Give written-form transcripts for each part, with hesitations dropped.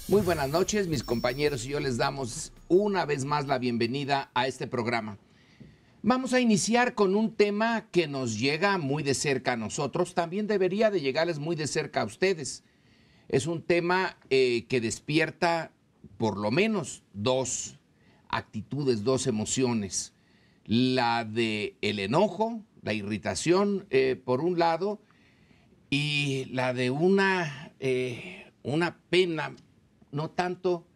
Muy buenas noches, mis compañeros y yo les damos una vez más la bienvenida a este programa. Vamos a iniciar con un tema que nos llega muy de cerca a nosotros, también debería de llegarles muy de cerca a ustedes. Es un tema que despierta por lo menos dos actitudes, dos emociones. La de el enojo, la irritación por un lado, y la de una pena, no tanto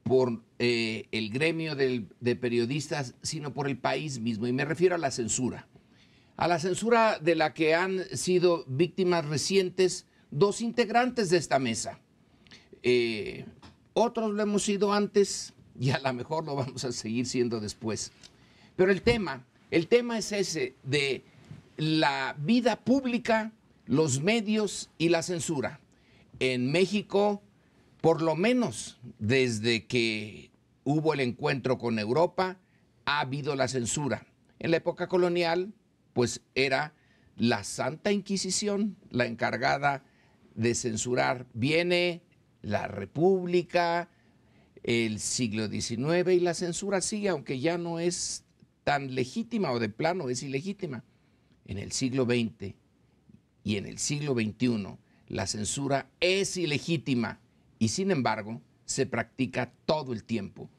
por el gremio de periodistas, sino por el país mismo. Y me refiero a la censura. A la censura de la que han sido víctimas recientes dos integrantes de esta mesa. Otros lo hemos sido antes y a lo mejor lo vamos a seguir siendo después. Pero el tema es ese de la vida pública, los medios y la censura. En México, por lo menos desde que hubo el encuentro con Europa, ha habido la censura. En la época colonial, pues era la Santa Inquisición la encargada de censurar. Viene la República, el siglo XIX y la censura sigue, aunque ya no es tan legítima o de plano es ilegítima. En el siglo XX y en el siglo XXI la censura es ilegítima y sin embargo se practica todo el tiempo.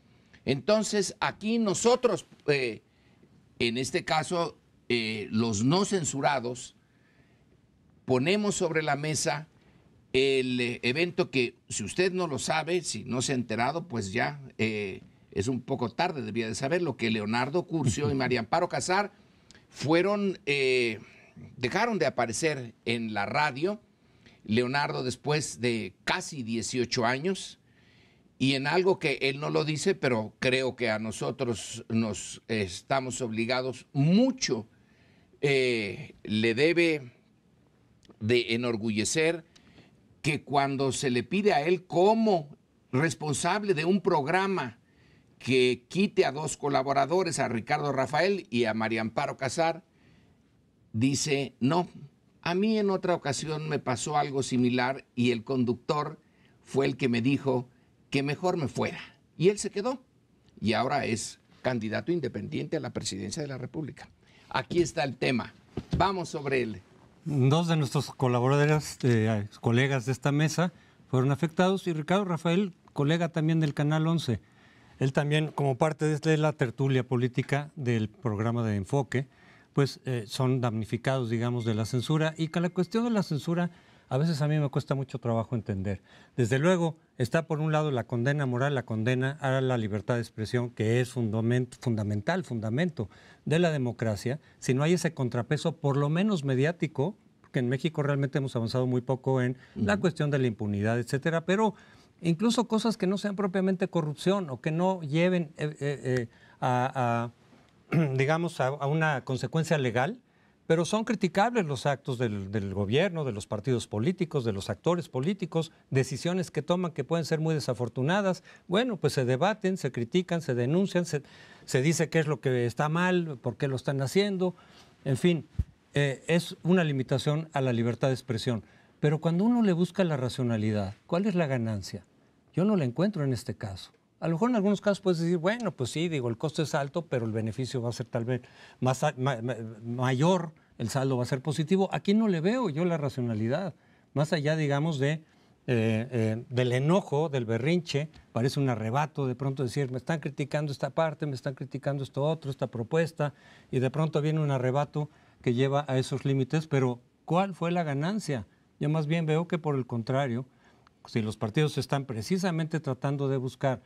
Entonces aquí nosotros, en este caso los no censurados, ponemos sobre la mesa el evento que, si usted no lo sabe, si no se ha enterado, pues ya es un poco tarde, debía de saberlo, que Leonardo Curcio y María Amparo Casar dejaron de aparecer en la radio. Leonardo después de casi 18 años, y en algo que él no lo dice, pero creo que a nosotros nos estamos obligados mucho, le debe de enorgullecer que cuando se le pide a él como responsable de un programa que quite a dos colaboradores, a Ricardo Rafael y a María Amparo Casar, dice no. A mí en otra ocasión me pasó algo similar y el conductor fue el que me dijo que mejor me fuera. Y él se quedó. Y ahora es candidato independiente a la presidencia de la República. Aquí está el tema. Vamos sobre él. Dos de nuestros colaboradores, colegas de esta mesa, fueron afectados y Ricardo Rafael, colega también del Canal 11. Él también, como parte de la tertulia política del programa de Enfoque, pues son damnificados, digamos, de la censura. Y con la cuestión de la censura, a veces a mí me cuesta mucho trabajo entender. Desde luego, está por un lado la condena moral, la condena a la libertad de expresión, que es fundamento de la democracia. Si no hay ese contrapeso, por lo menos mediático, porque en México realmente hemos avanzado muy poco en la cuestión de la impunidad, etcétera, pero incluso cosas que no sean propiamente corrupción o que no lleven digamos, a una consecuencia legal, pero son criticables los actos del gobierno, de los partidos políticos, de los actores políticos, decisiones que toman que pueden ser muy desafortunadas. Bueno, pues se debaten, se critican, se denuncian, se dice qué es lo que está mal, por qué lo están haciendo. En fin, es una limitación a la libertad de expresión. Pero cuando uno le busca la racionalidad, ¿cuál es la ganancia? Yo no la encuentro en este caso. A lo mejor en algunos casos puedes decir, bueno, pues sí, digo, el costo es alto, pero el beneficio va a ser tal vez mayor, el saldo va a ser positivo. Aquí no le veo yo la racionalidad, más allá, digamos, del enojo, del berrinche, parece un arrebato de pronto decir, me están criticando esta parte, me están criticando esto otro, esta propuesta, y de pronto viene un arrebato que lleva a esos límites, pero ¿cuál fue la ganancia? Yo más bien veo que por el contrario, si los partidos están precisamente tratando de buscar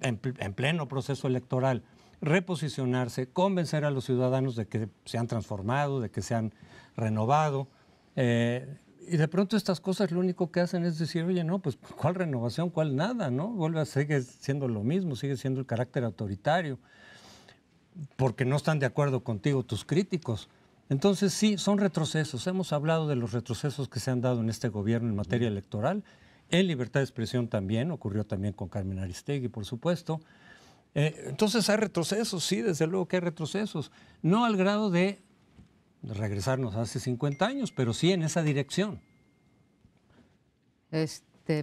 en pleno proceso electoral, reposicionarse, convencer a los ciudadanos de que se han transformado, de que se han renovado. Y de pronto estas cosas lo único que hacen es decir, oye, no, pues ¿cuál renovación? ¿Cuál nada? ¿No? Sigue siendo lo mismo, sigue siendo el carácter autoritario, porque no están de acuerdo contigo tus críticos. Entonces sí, son retrocesos. Hemos hablado de los retrocesos que se han dado en este gobierno en materia electoral. En libertad de expresión también, ocurrió también con Carmen Aristegui, por supuesto. Entonces hay retrocesos, sí, desde luego que hay retrocesos. No al grado de regresarnos hace 50 años, pero sí en esa dirección.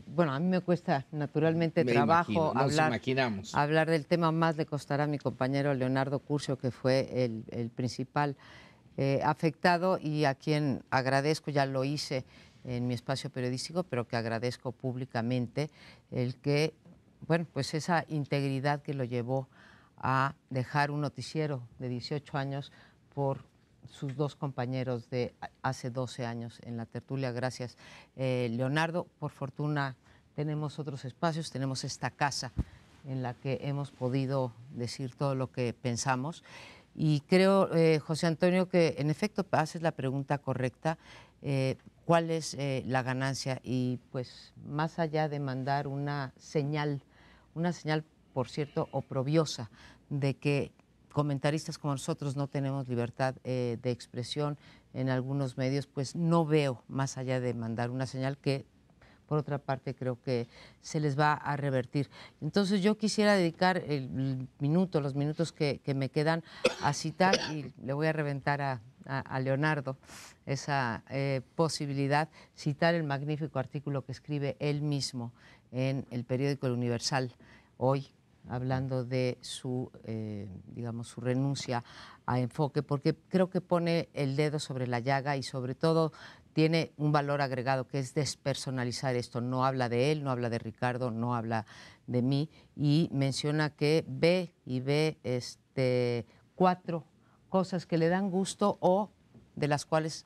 Bueno, a mí me cuesta naturalmente trabajo hablar del tema. Más le costará a mi compañero Leonardo Curcio, que fue el principal afectado y a quien agradezco, ya lo hice en mi espacio periodístico, pero que agradezco públicamente el que, bueno, pues esa integridad que lo llevó a dejar un noticiero de 18 años por sus dos compañeros de hace 12 años en la tertulia. Gracias, Leonardo. Por fortuna tenemos otros espacios, tenemos esta casa en la que hemos podido decir todo lo que pensamos. Y creo, José Antonio, que en efecto haces la pregunta correcta. ¿Cuál es la ganancia? Y pues más allá de mandar una señal, por cierto, oprobiosa, de que comentaristas como nosotros no tenemos libertad de expresión en algunos medios, pues no veo más allá de mandar una señal que, por otra parte, creo que se les va a revertir. Entonces yo quisiera dedicar los minutos que me quedan a citar, y le voy a reventar a Leonardo esa posibilidad, citar el magnífico artículo que escribe él mismo en el periódico El Universal hoy, hablando de su, digamos, su renuncia a Enfoque, porque creo que pone el dedo sobre la llaga y sobre todo tiene un valor agregado que es despersonalizar esto. No habla de él, no habla de Ricardo, no habla de mí, y menciona que ve 4 cosas que le dan gusto o de las cuales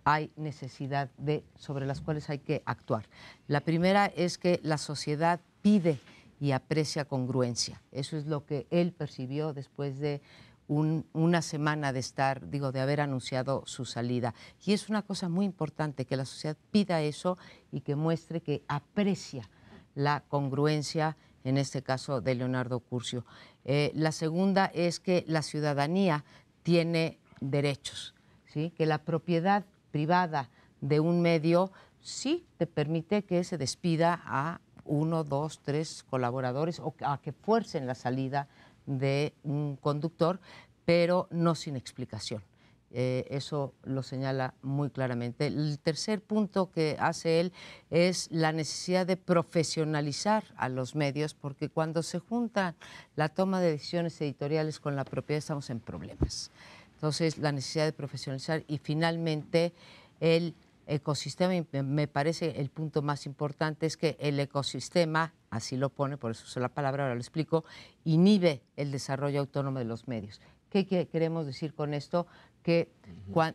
hay necesidad sobre las cuales hay que actuar. La primera es que la sociedad pide y aprecia congruencia. Eso es lo que él percibió después de una semana de haber anunciado su salida. Y es una cosa muy importante que la sociedad pida eso y que muestre que aprecia la congruencia, en este caso de Leonardo Curcio. La segunda es que la ciudadanía tiene derechos, ¿sí? Que la propiedad privada de un medio sí te permite que se despida a 1, 2, 3 colaboradores o a que fuercen la salida de un conductor, pero no sin explicación. Eso lo señala muy claramente. El tercer punto que hace él es la necesidad de profesionalizar a los medios, porque cuando se junta la toma de decisiones editoriales con la propiedad estamos en problemas. Entonces, la necesidad de profesionalizar y finalmente el ecosistema, y me parece el punto más importante es que el ecosistema, así lo pone, por eso uso la palabra, ahora lo explico, inhibe el desarrollo autónomo de los medios. ¿Qué queremos decir con esto? Que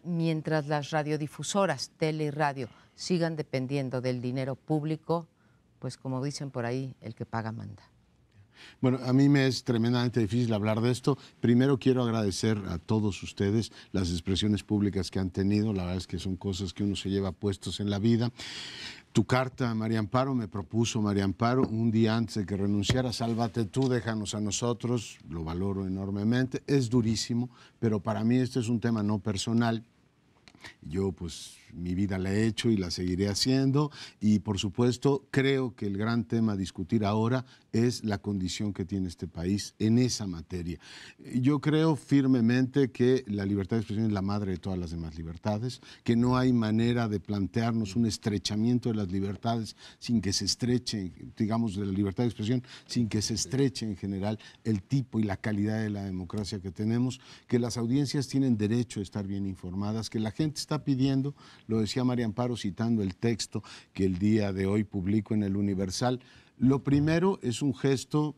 mientras las radiodifusoras, tele y radio, sigan dependiendo del dinero público, pues como dicen por ahí, el que paga manda. Bueno, a mí me es tremendamente difícil hablar de esto. Primero quiero agradecer a todos ustedes las expresiones públicas que han tenido. La verdad es que son cosas que uno se lleva puestos en la vida. Tu carta, María Amparo, me propuso María Amparo un día antes de que renunciara: sálvate tú, déjanos a nosotros. Lo valoro enormemente. Es durísimo, pero para mí este es un tema no personal. Yo pues mi vida la he hecho y la seguiré haciendo, y por supuesto creo que el gran tema a discutir ahora es la condición que tiene este país en esa materia. Yo creo firmemente que la libertad de expresión es la madre de todas las demás libertades, que no hay manera de plantearnos un estrechamiento de las libertades sin que se estreche, digamos, de la libertad de expresión, sin que se estreche en general el tipo y la calidad de la democracia que tenemos, que las audiencias tienen derecho a estar bien informadas, que la gente está pidiendo. Lo decía María Amparo citando el texto que el día de hoy publico en El Universal. Lo primero es un gesto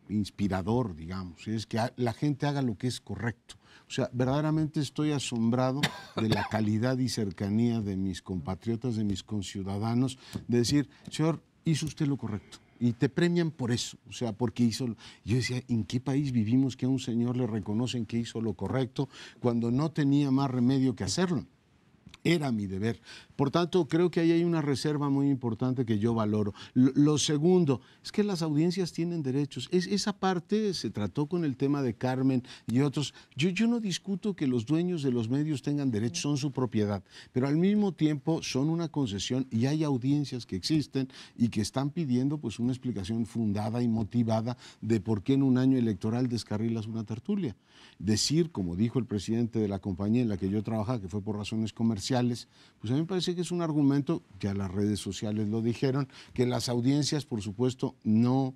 inspirador, digamos, es que la gente haga lo que es correcto. O sea, verdaderamente estoy asombrado de la calidad y cercanía de mis compatriotas, de mis conciudadanos, de decir: señor, hizo usted lo correcto. Y te premian por eso, o sea, porque hizo... Yo decía, ¿en qué país vivimos que a un señor le reconocen que hizo lo correcto cuando no tenía más remedio que hacerlo? Era mi deber. Por tanto, creo que ahí hay una reserva muy importante que yo valoro. Lo segundo es que las audiencias tienen derechos. Esa parte se trató con el tema de Carmen y otros. Yo no discuto que los dueños de los medios tengan derechos, son su propiedad, pero al mismo tiempo son una concesión, y hay audiencias que existen y que están pidiendo pues una explicación fundada y motivada de por qué en un año electoral descarrilas una tertulia. Decir, como dijo el presidente de la compañía en la que yo trabajaba, que fue por razones comerciales, sociales, pues a mí me parece que es un argumento, ya las redes sociales lo dijeron, que las audiencias, por supuesto, no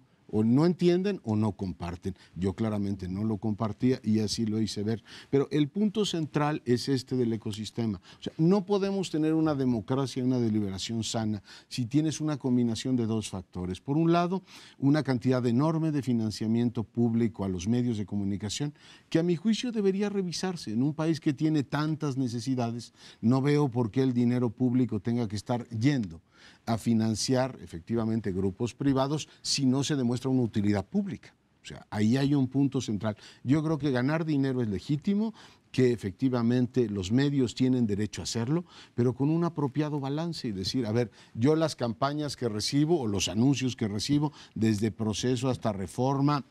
entienden o no comparten. Yo claramente no lo compartía y así lo hice ver. Pero el punto central es este del ecosistema. O sea, no podemos tener una democracia, una deliberación sana si tienes una combinación de dos factores. Por un lado, una cantidad enorme de financiamiento público a los medios de comunicación que a mi juicio debería revisarse. En un país que tiene tantas necesidades, no veo por qué el dinero público tenga que estar yendo a financiar efectivamente grupos privados si no se demuestra una utilidad pública. O sea, ahí hay un punto central. Yo creo que ganar dinero es legítimo, que efectivamente los medios tienen derecho a hacerlo, pero con un apropiado balance y decir, a ver, yo las campañas que recibo o los anuncios que recibo, desde Proceso hasta Reforma,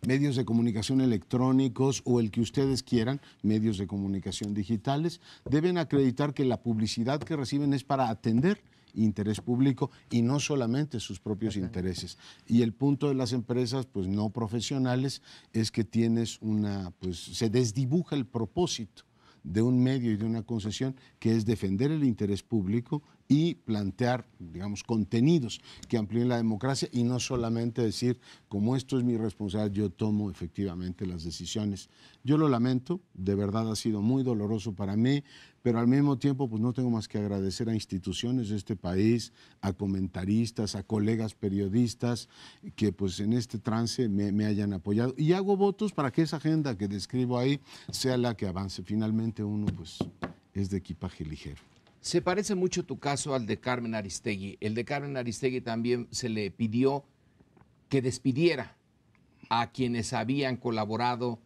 medios de comunicación electrónicos o el que ustedes quieran, medios de comunicación digitales, deben acreditar que la publicidad que reciben es para atender interés público y no solamente sus propios intereses. Y el punto de las empresas, pues no profesionales, es que tienes se desdibuja el propósito de un medio y de una concesión, que es defender el interés público y plantear, digamos, contenidos que amplíen la democracia y no solamente decir, como esto es mi responsabilidad, yo tomo efectivamente las decisiones. Yo lo lamento, de verdad ha sido muy doloroso para mí, pero al mismo tiempo pues no tengo más que agradecer a instituciones de este país, a comentaristas, a colegas periodistas que pues en este trance me hayan apoyado. Y hago votos para que esa agenda que describo ahí sea la que avance. Finalmente uno pues es de equipaje ligero. Se parece mucho tu caso al de Carmen Aristegui. El de Carmen Aristegui también se le pidió que despidiera a quienes habían colaborado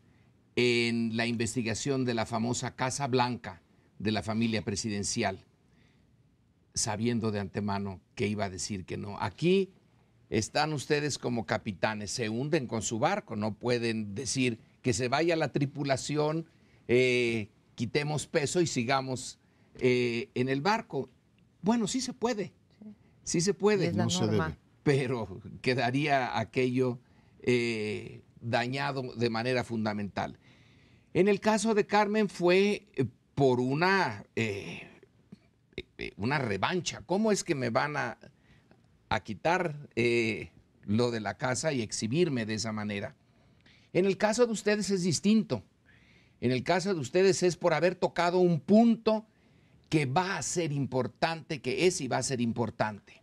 en la investigación de la famosa Casa Blanca de la familia presidencial, sabiendo de antemano que iba a decir que no. Aquí están ustedes como capitanes, se hunden con su barco, no pueden decir que se vaya la tripulación, quitemos peso y sigamos en el barco. Bueno, sí se puede, sí se puede, no se debe, pero quedaría aquello dañado de manera fundamental. En el caso de Carmen fue por una revancha. ¿Cómo es que me van a quitar lo de la casa y exhibirme de esa manera? En el caso de ustedes es distinto. En el caso de ustedes es por haber tocado un punto que va a ser importante, que es y va a ser importante.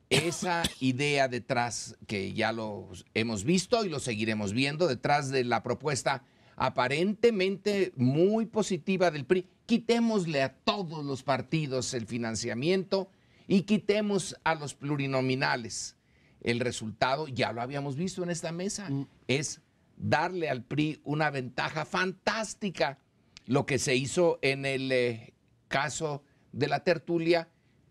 Esa idea detrás, que ya lo hemos visto y lo seguiremos viendo, detrás de la propuesta aparentemente muy positiva del PRI, quitémosle a todos los partidos el financiamiento y quitemos a los plurinominales. El resultado, ya lo habíamos visto en esta mesa, es darle al PRI una ventaja fantástica. Lo que se hizo en el caso de la tertulia,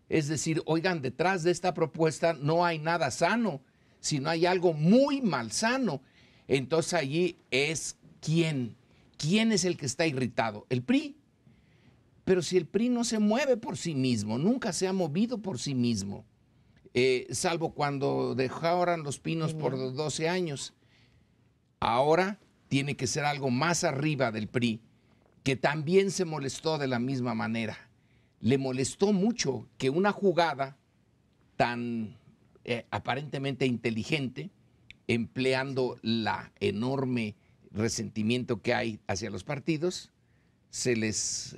es decir, oigan, detrás de esta propuesta no hay nada sano, sino hay algo muy malsano. Entonces allí es ¿quién es el que está irritado? El PRI. Pero si el PRI no se mueve por sí mismo, nunca se ha movido por sí mismo, salvo cuando dejaron Los Pinos por 12 años. Ahora tiene que ser algo más arriba del PRI, que también se molestó de la misma manera. Le molestó mucho que una jugada tan aparentemente inteligente, empleando la enorme resentimiento que hay hacia los partidos, se les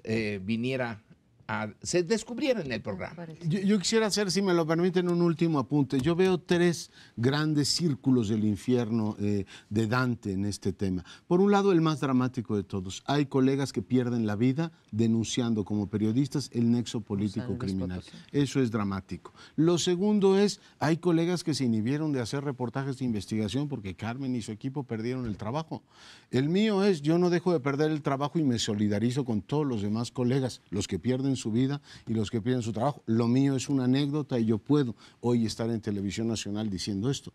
se descubriera en el programa. Yo quisiera hacer, si me lo permiten, un último apunte. Yo veo 3 grandes círculos del infierno de Dante en este tema. Por un lado, el más dramático de todos. Hay colegas que pierden la vida denunciando como periodistas el nexo político criminal. Eso es dramático. Lo segundo es, hay colegas que se inhibieron de hacer reportajes de investigación porque Carmen y su equipo perdieron el trabajo. El mío es, yo no dejo de perder el trabajo y me solidarizo con todos los demás colegas, los que pierden su vida y los que pierden su trabajo. Lo mío es una anécdota y yo puedo hoy estar en Televisión Nacional diciendo esto.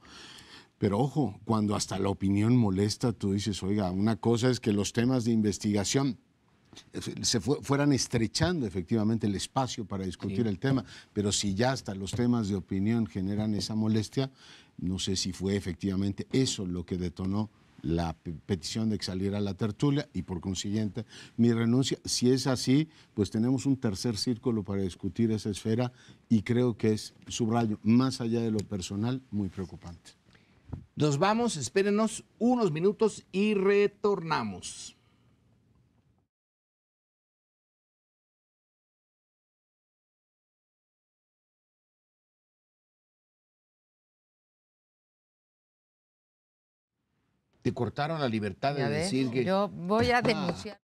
Pero ojo, cuando hasta la opinión molesta, tú dices, oiga, una cosa es que los temas de investigación fueran estrechando efectivamente el espacio para discutir el tema, pero si ya hasta los temas de opinión generan esa molestia, no sé si fue efectivamente eso lo que detonó la petición de que saliera a la tertulia y por consiguiente mi renuncia. Si es así, pues tenemos un tercer círculo para discutir esa esfera y creo que es, subrayo, más allá de lo personal, muy preocupante. Nos vamos, espérenos unos minutos y retornamos. Te cortaron la libertad de decir que... Yo voy a denunciar.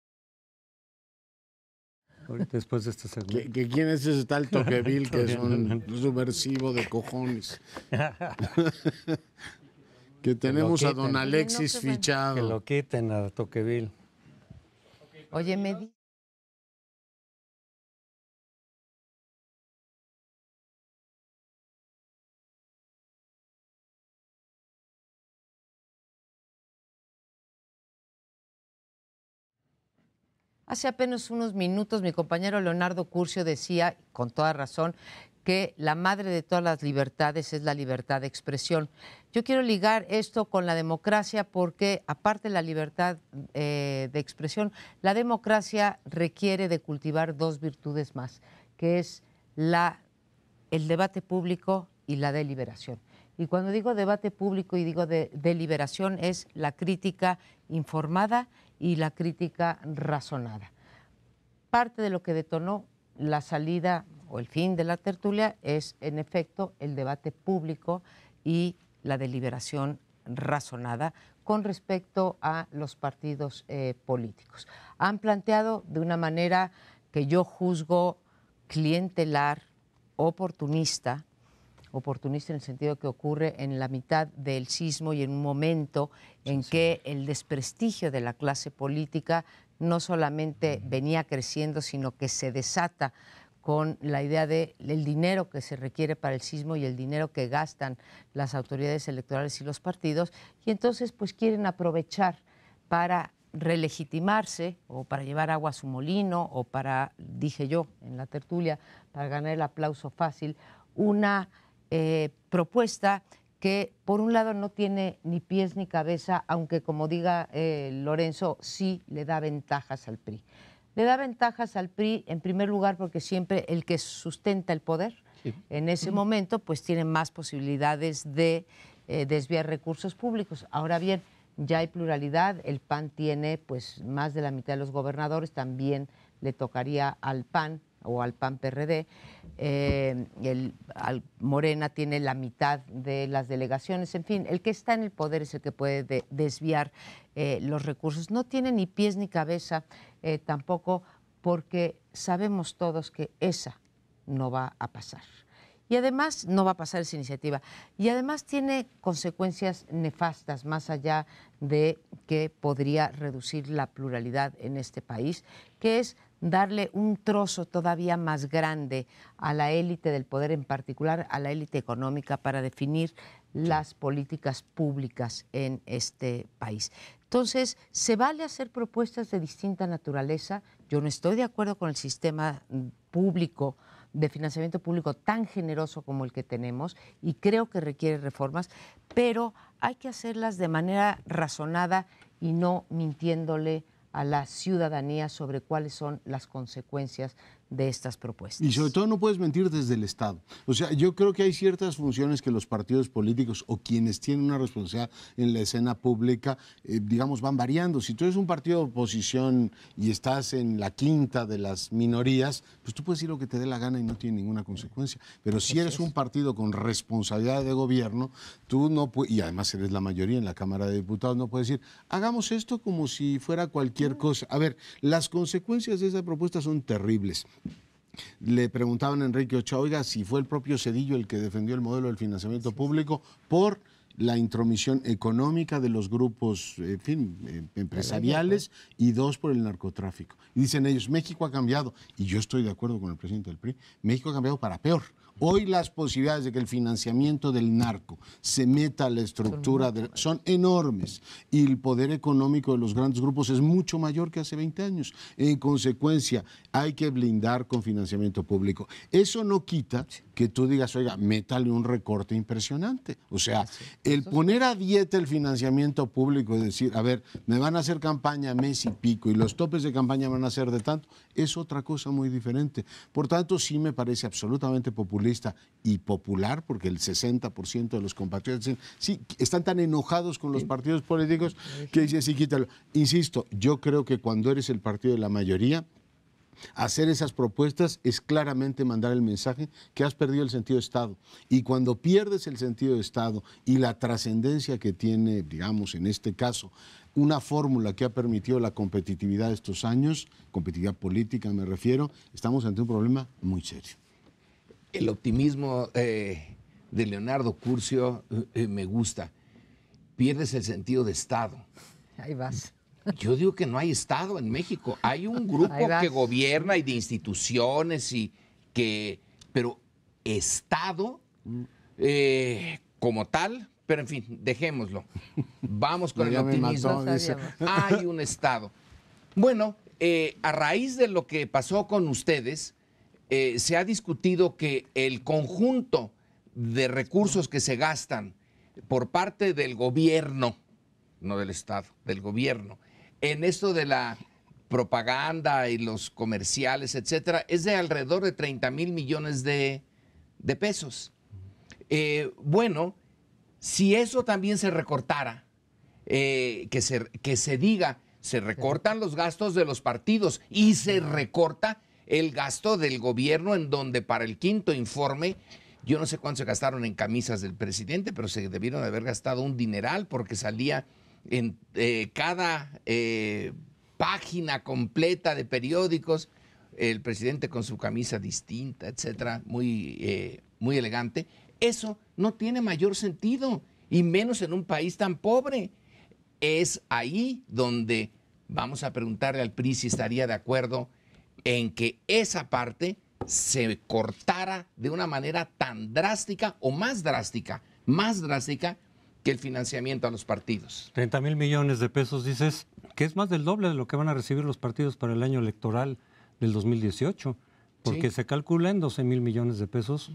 Después de este segmento. ¿Quién es ese tal Tocqueville que es un subversivo de cojones? Que tenemos a don Alexis fichado. Que lo quiten a Tocqueville. Oye, me di... Hace apenas unos minutos mi compañero Leonardo Curcio decía, con toda razón, que la madre de todas las libertades es la libertad de expresión. Yo quiero ligar esto con la democracia porque, aparte de la libertad de expresión, la democracia requiere de cultivar dos virtudes más, que es el debate público y la deliberación. Y cuando digo debate público y digo deliberación es la crítica informada y la crítica razonada. Parte de lo que detonó la salida o el fin de la tertulia es, en efecto, el debate público y la deliberación razonada con respecto a los partidos políticos. Han planteado de una manera que yo juzgo clientelar, oportunista en el sentido que ocurre en la mitad del sismo y en un momento en que el desprestigio de la clase política no solamente venía creciendo, sino que se desata con la idea del dinero que se requiere para el sismo y el dinero que gastan las autoridades electorales y los partidos, y entonces pues quieren aprovechar para relegitimarse o para llevar agua a su molino o para, dije yo en la tertulia, para ganar el aplauso fácil, una propuesta que por un lado no tiene ni pies ni cabeza, aunque como diga Lorenzo, sí le da ventajas al PRI. Le da ventajas al PRI en primer lugar porque siempre el que sustenta el poder en ese momento pues tiene más posibilidades de desviar recursos públicos. Ahora bien, ya hay pluralidad, el PAN tiene pues más de la mitad de los gobernadores, también le tocaría al PAN o al PAN-PRD, Morena tiene la mitad de las delegaciones, en fin, el que está en el poder es el que puede desviar los recursos. No tiene ni pies ni cabeza tampoco, porque sabemos todos que esa no va a pasar. Y además no va a pasar esa iniciativa. Y además tiene consecuencias nefastas, más allá de que podría reducir la pluralidad en este país, que es darle un trozo todavía más grande a la élite del poder, en particular a la élite económica, para definir las políticas públicas en este país. Entonces, ¿se vale hacer propuestas de distinta naturaleza? Yo no estoy de acuerdo con el sistema público de financiamiento público tan generoso como el que tenemos y creo que requiere reformas, pero hay que hacerlas de manera razonada y no mintiéndole a la ciudadanía sobre cuáles son las consecuencias de estas propuestas. Y sobre todo no puedes mentir desde el Estado. O sea, yo creo que hay ciertas funciones que los partidos políticos o quienes tienen una responsabilidad en la escena pública, digamos, van variando. Si tú eres un partido de oposición y estás en la quinta de las minorías, pues tú puedes decir lo que te dé la gana y no tiene ninguna consecuencia. Pero si eres un partido con responsabilidad de gobierno, tú no puedes, y además eres la mayoría en la Cámara de Diputados, no puedes decir, hagamos esto como si fuera cualquier cosa. A ver, las consecuencias de esa propuesta son terribles. Le preguntaban a Enrique Ochoa, oiga, si fue el propio Zedillo el que defendió el modelo del financiamiento público por la intromisión económica de los grupos, en fin, empresariales, y dos, por el narcotráfico. Y dicen ellos, México ha cambiado, y yo estoy de acuerdo con el presidente del PRI, México ha cambiado para peor. Hoy las posibilidades de que el financiamiento del narco se meta a la estructura son enormes y el poder económico de los grandes grupos es mucho mayor que hace 20 años. En consecuencia, hay que blindar con financiamiento público. Eso no quita que tú digas, oiga, métale un recorte impresionante. O sea, el poner a dieta el financiamiento público y decir, a ver, me van a hacer campaña mes y pico y los topes de campaña van a ser de tanto, es otra cosa muy diferente. Por tanto, sí me parece absolutamente populista y popular, porque el 60% de los compatriotas dicen, sí, están tan enojados con los partidos políticos que dicen, sí, quítalo. Insisto, yo creo que cuando eres el partido de la mayoría, hacer esas propuestas es claramente mandar el mensaje que has perdido el sentido de Estado. Y cuando pierdes el sentido de Estado y la trascendencia que tiene, digamos, en este caso, una fórmula que ha permitido la competitividad de estos años, competitividad política me refiero, estamos ante un problema muy serio. El optimismo de Leonardo Curcio me gusta. Pierdes el sentido de Estado. Ahí vas. Yo digo que no hay Estado en México. Hay un grupo que gobierna y de instituciones pero Estado como tal, pero en fin, dejémoslo. Vamos con el optimismo. Hay un Estado. Bueno, a raíz de lo que pasó con ustedes, se ha discutido que el conjunto de recursos que se gastan por parte del gobierno, no del Estado, del gobierno, en esto de la propaganda y los comerciales, etcétera, es de alrededor de 30,000 millones de pesos. Bueno, si eso también se recortara, que se diga, se recortan los gastos de los partidos y se recorta el gasto del gobierno, en donde para el quinto informe, yo no sé cuánto se gastaron en camisas del presidente, pero se debieron de haber gastado un dineral porque salía en cada página completa de periódicos el presidente con su camisa distinta, etcétera, muy elegante. Eso no tiene mayor sentido, y menos en un país tan pobre. Es ahí donde vamos a preguntarle al PRI si estaría de acuerdo en que esa parte se cortara de una manera tan drástica o más drástica que el financiamiento a los partidos. 30,000 millones de pesos, dices, que es más del doble de lo que van a recibir los partidos para el año electoral del 2018, porque se calcula en 12,000 millones de pesos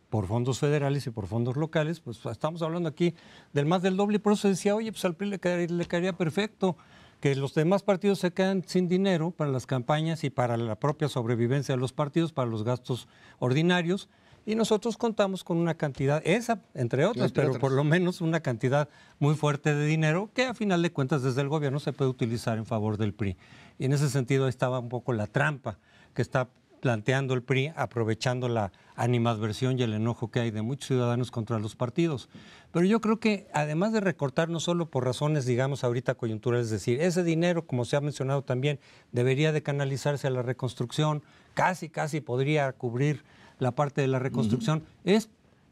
por fondos federales y por fondos locales. Pues estamos hablando aquí del más del doble, y por eso decía, oye, pues al PRI le caería perfecto que los demás partidos se quedan sin dinero para las campañas y para la propia sobrevivencia de los partidos, para los gastos ordinarios, y nosotros contamos con una cantidad, esa entre otras, pero por lo menos una cantidad muy fuerte de dinero que a final de cuentas desde el gobierno se puede utilizar en favor del PRI. Y en ese sentido estaba un poco la trampa que está planteando el PRI, aprovechando la animadversión y el enojo que hay de muchos ciudadanos contra los partidos. Pero yo creo que además de recortar, no solo por razones, digamos, ahorita coyunturales, es decir, ese dinero, como se ha mencionado también, debería de canalizarse a la reconstrucción, casi podría cubrir la parte de la reconstrucción. Es,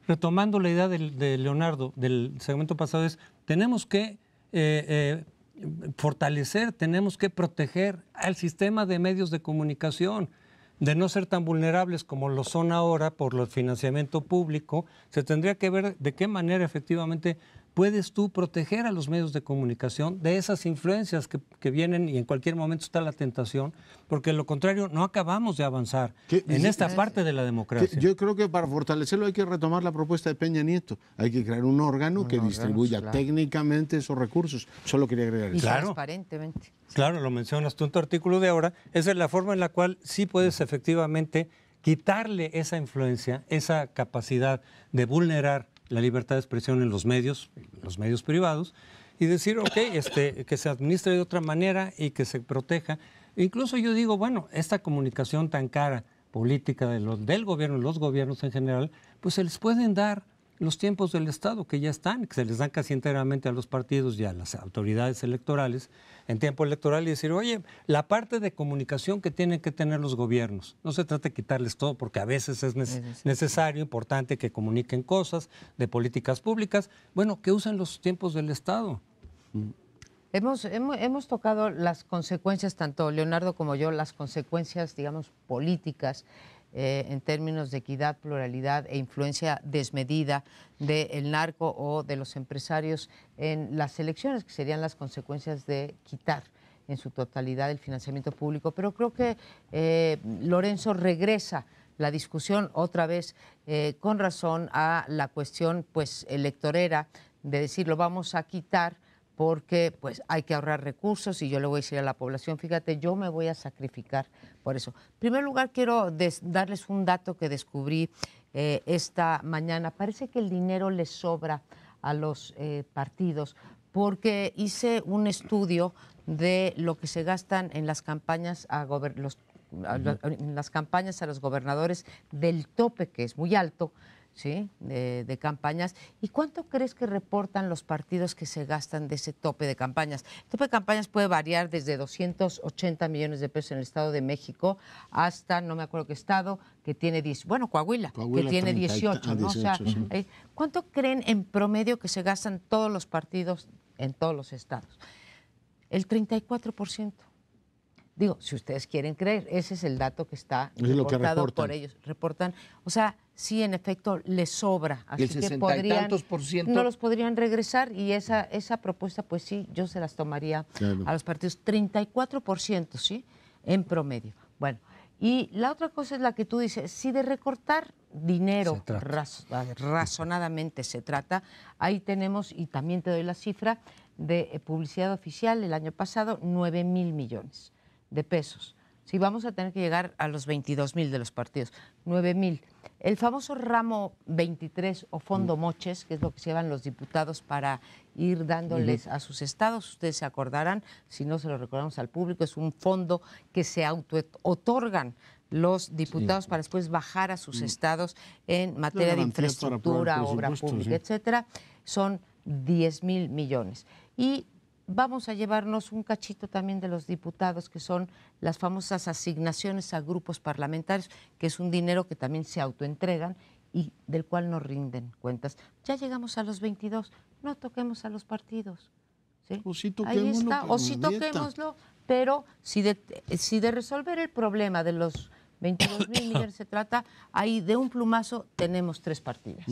retomando la idea de Leonardo del segmento pasado, es tenemos que fortalecer, tenemos que proteger al sistema de medios de comunicación, de no ser tan vulnerables como lo son ahora por el financiamiento público. Se tendría que ver de qué manera efectivamente puedes tú proteger a los medios de comunicación de esas influencias que vienen, y en cualquier momento está la tentación, porque de lo contrario no acabamos de avanzar en esta parte de la democracia. Yo creo que para fortalecerlo hay que retomar la propuesta de Peña Nieto. Hay que crear un órgano que distribuya técnicamente esos recursos. Solo quería agregar eso. Y transparentemente. Claro, lo mencionas tú en tu artículo de ahora. Esa es la forma en la cual sí puedes efectivamente quitarle esa influencia, esa capacidad de vulnerar la libertad de expresión en los medios privados, y decir, ok, que se administre de otra manera y que se proteja. Incluso yo digo, bueno, esta comunicación tan cara, política del gobierno, los gobiernos en general, pues se les pueden dar los tiempos del Estado que ya están, que se les dan casi enteramente a los partidos y a las autoridades electorales en tiempo electoral, y decir, oye, la parte de comunicación que tienen que tener los gobiernos, no se trata de quitarles todo, porque a veces es necesario, importante que comuniquen cosas de políticas públicas, bueno, que usen los tiempos del Estado. Hemos tocado las consecuencias, tanto Leonardo como yo, las consecuencias, digamos, políticas en términos de equidad, pluralidad e influencia desmedida del narco o de los empresarios en las elecciones, que serían las consecuencias de quitar en su totalidad el financiamiento público. Pero creo que Lorenzo regresa la discusión otra vez con razón a la cuestión pues electorera de decir lo vamos a quitar porque pues hay que ahorrar recursos y yo le voy a decir a la población, fíjate, yo me voy a sacrificar por eso. En primer lugar, quiero darles un dato que descubrí esta mañana. Parece que el dinero les sobra a los partidos porque hice un estudio de lo que se gastan en las campañas en las campañas a los gobernadores del tope, que es muy alto, ¿sí? de campañas. ¿Y cuánto crees que reportan los partidos que se gastan de ese tope de campañas? El tope de campañas puede variar desde 280 millones de pesos en el Estado de México hasta, no me acuerdo qué estado, que tiene 10, bueno, Coahuila que tiene 18, ¿no? 18, o sea, sí. ¿Cuánto creen en promedio que se gastan todos los partidos en todos los estados? El 34%. Digo, si ustedes quieren creer, ese es el dato que está reportado por ellos. Reportan, o sea, sí, en efecto, les sobra. Así que no los podrían regresar y esa propuesta, pues sí, yo se las tomaría a los partidos. 34%, ¿sí? En promedio. Bueno, y la otra cosa es la que tú dices, si de recortar dinero razonadamente se trata, ahí tenemos, y también te doy la cifra, de publicidad oficial el año pasado, 9,000 millones de pesos. Sí, vamos a tener que llegar a los 22,000 de los partidos, 9,000. El famoso ramo 23 o fondo moches, que es lo que se llevan los diputados para ir dándoles a sus estados, ustedes se acordarán, si no se lo recordamos al público, es un fondo que se auto-otorgan los diputados para después bajar a sus estados en materia de infraestructura, obra pública, etcétera. Son 10,000 millones. Y vamos a llevarnos un cachito también de los diputados, que son las famosas asignaciones a grupos parlamentarios, que es un dinero que también se autoentregan y del cual no rinden cuentas. Ya llegamos a los 22, no toquemos a los partidos. ¿Sí? O sí ahí está, o sí toquémoslo, pero si de resolver el problema de los 22,000 millones se trata, ahí de un plumazo tenemos 3 partidas.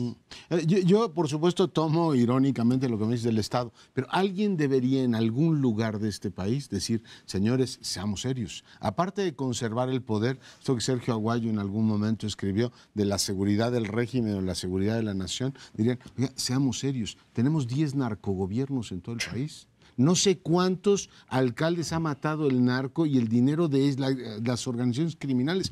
Yo, por supuesto, tomo irónicamente lo que me dice del Estado, pero alguien debería en algún lugar de este país decir, señores, seamos serios. Aparte de conservar el poder, esto que Sergio Aguayo en algún momento escribió de la seguridad del régimen o la seguridad de la nación, dirían, oiga, seamos serios, tenemos 10 narcogobiernos en todo el país. No sé cuántos alcaldes ha matado el narco y el dinero de las organizaciones criminales.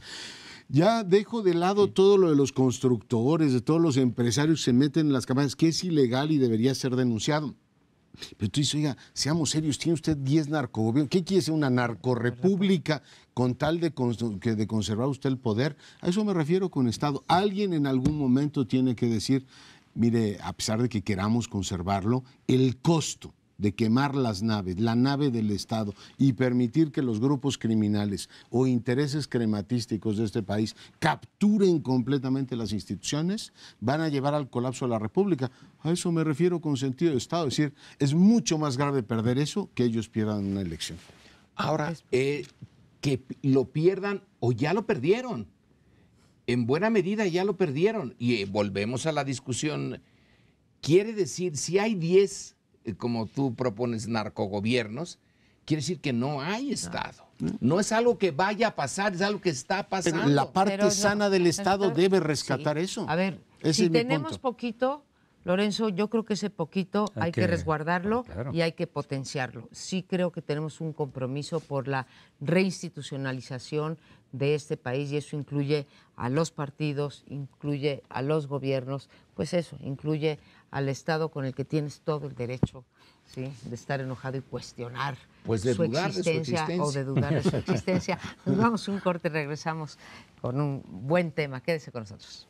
Ya dejo de lado todo lo de los constructores, de todos los empresarios que se meten en las campañas, que es ilegal y debería ser denunciado. Pero tú dices, oiga, seamos serios, tiene usted 10 narcogobiernos. ¿Qué quiere ser una narcorrepública con tal de conservar usted el poder? A eso me refiero con Estado. Alguien en algún momento tiene que decir, mire, a pesar de que queramos conservarlo, el costo de quemar las naves, la nave del Estado y permitir que los grupos criminales o intereses crematísticos de este país capturen completamente las instituciones, van a llevar al colapso de la República. A eso me refiero con sentido de Estado. Es decir, es mucho más grave perder eso que ellos pierdan una elección. Ahora, que lo pierdan o ya lo perdieron. En buena medida ya lo perdieron. Y volvemos a la discusión. Quiere decir, si hay 10... como tú propones, narcogobiernos, quiere decir que no hay Estado. No es algo que vaya a pasar, es algo que está pasando. Pero la parte sana del Estado debe rescatar eso. A ver, si tenemos poquito, Lorenzo, yo creo que ese poquito hay que resguardarlo y hay que potenciarlo. Sí creo que tenemos un compromiso por la reinstitucionalización de este país y eso incluye a los partidos, incluye a los gobiernos, pues eso, incluye al Estado con el que tienes todo el derecho, ¿sí?, de estar enojado y cuestionar su existencia o de dudar de su existencia. Nos vamos a un corte y regresamos con un buen tema. Quédese con nosotros.